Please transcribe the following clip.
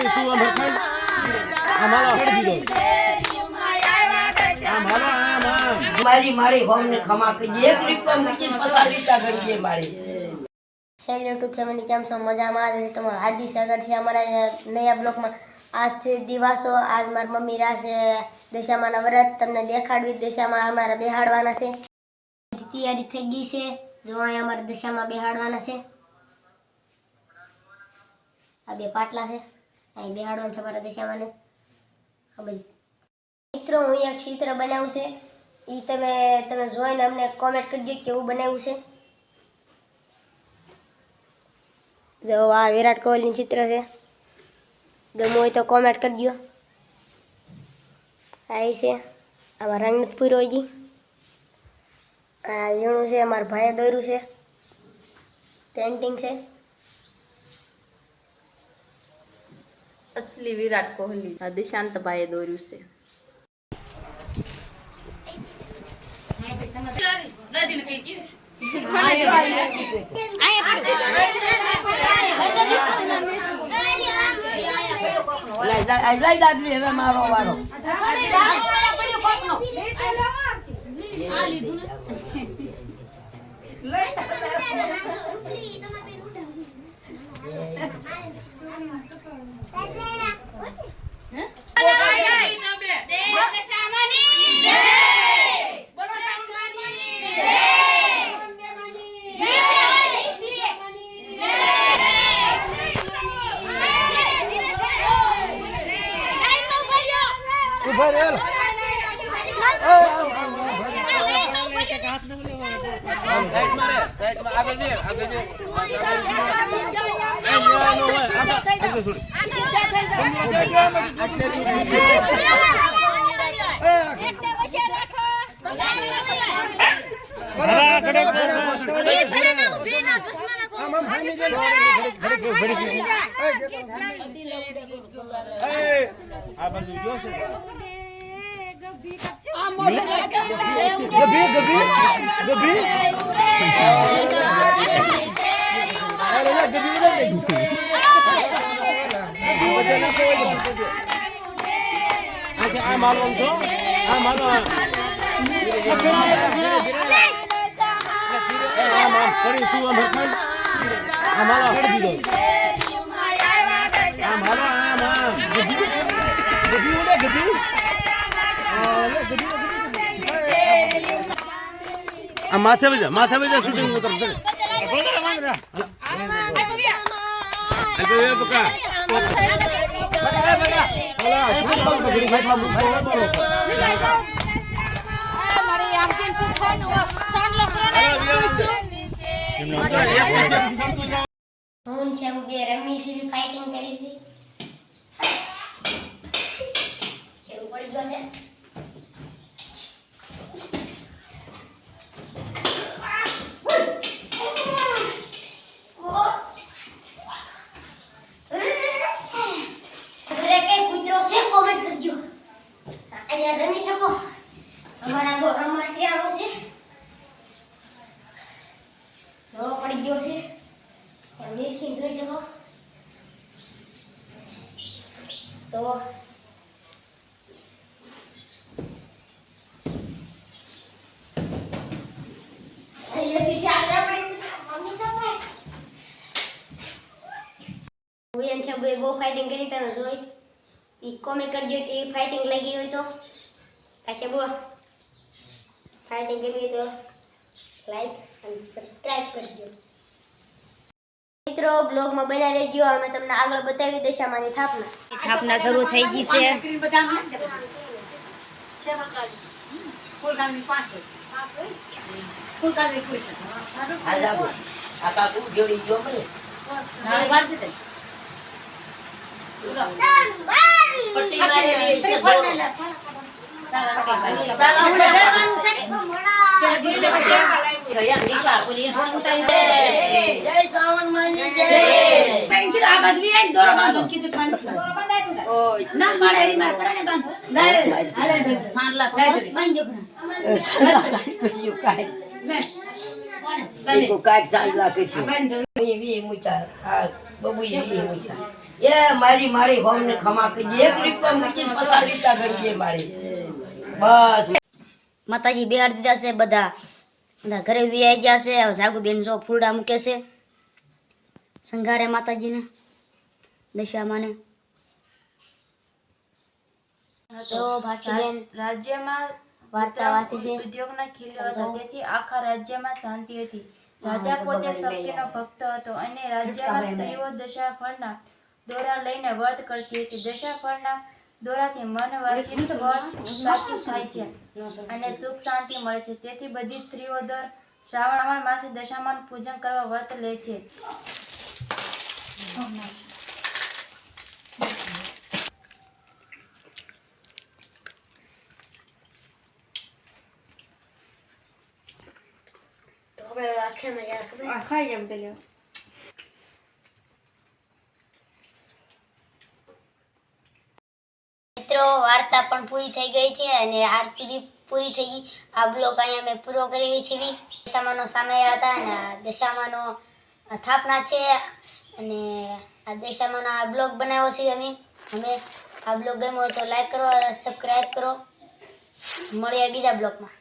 પડી તું અમર ખાઈ આ મારો પડી દીધો આ મારો મારી મારી હોમને ખમા કરી એક રિક્ષા મૂકી 50 રીતા ગળીએ મારી હેલો યુટ્યુબ ફેમિલી કેમ છો મજામાં આજે તમારું હાર્દિક સ્વાગત છે અમારા નયા બ્લોગમાં आज से दिवासो आज मार मम्मी रा से दशामाना व्रत तमने देखाडवी दशामा हमारा बेहाडवाना छे तैयारी થઈ ગઈ છે જો અહીં અમારે દશામાં બેહાડવાના છે આ બે પાટલા છે અહીં બેહાડવાના છે અમારા દશામાને હવે મિત્રો હું એક ચિત્ર બનાવ્યું છે ઈ તમે જોઈને અમને કોમેન્ટ કરજો કેવું બનાવ્યું છે જો આ વિરાટ કોહલીનું ચિત્ર છે ગમો હોય તો કોમેન્ટ કરજો આ છે આમાં રંગ નથી પૂરો હજી આ ઝીણું છે અમારા ભાઈએ દોર્યું છે પેન્ટિંગ છે असली विराट कोहली दिशांत भाई दौर्यु से લઈ દાદરી હવે મારો વારો माथे में जा शूटिंग उतर दे હું છે બે રમી સીધી ફાઇટિંગ કરી છે ચેવું પડી ગયો છે રમી શકો અમારા ગોરામાં ત્યારો છે તો પડી ગયો છે નીચે જોઈ શકો તો ये पीछे आ गया मम्मी सब है वो सब वो फाइटिंग करी तने જોઈ ઈ કોમેન્ટ કરજો કે ફાઇટિંગ લાગી હોય તો કાશે બો ફાઇટિંગ કરવી તો લાઈક અને સબસ્ક્રાઇબ કરજો મિત્રો બ્લોગ માં બના રહેજો અમે તમને આગળ બતાવી દશામાની થાપના શરૂ થઈ ગઈ છે આ કાકુ જોડી જો મને नाले बांध दे पट्टी मारे से पड़ने साला उड़े घरवानु से के दिले बच्चे या निशा पुलिस उतारी जय श्रावण मानी जय कहीं की आवाज भी एक दोरो बांधो की तो खान ओ ना मारे री मार कराने बांधो ले हाले सांडला थाय दे बांधो सांडला कुछ युकाय बस एको काट सांगला कशी मी वी मुचा आ बबुई वी मुचा એ મારી મારી ભાવને ખમા કરજે એક રિક્ષા મૂકીને પસાર લીધા કરજે મારી બસ માતાજી બેહાડી દીધા છે બધા ઘરે વી ગયા છે. હવે જાગુબેન જો ફૂલડા મૂકે છે સંઘારે માતાજીને દશામાને. તો ભાટીબેન રાજ્યમાં વાર્તા વાંચે છે. ઉદ્યોગના ખીલ્યો હતો, તેથી આખા રાજ્યમાં શાંતિ હતી. રાજા પોતે શક્તિનો ભક્ત હતો અને રાજ્યમાં સ્ત્રીઓ દશાફળના દોરા લઈને વ્રત કરતી હતી. દશાફળના દોરાથી મન વાંચિત ફળ પ્રાચિત થાય છે અને સુખ શાંતિ મળે છે. તેથી બધી સ્ત્રીઓ દર શ્રાવણ માસે દશામાનું પૂજન કરવા વ્રત લે છે. તો આપણે આખ્યામાં યાર ખબર ખાઈ જાય બધા લેવા. મિત્રો વાર્તા પણ પૂરી થઈ ગઈ છે અને આરતી બી પૂરી થઈ ગઈ. આ બ્લોગ અહીંયા મેં પૂરો કરી છે. દશામાનો સમય હતા અને આ દશામાનો સ્થાપના છે અને આ દશામાનો આ બ્લોગ બનાવ્યો છે અમે આ બ્લોગ ગમ્યો તો લાઈક કરો અને સબસ્ક્રાઈબ કરો. મળીએ બીજા બ્લોગમાં.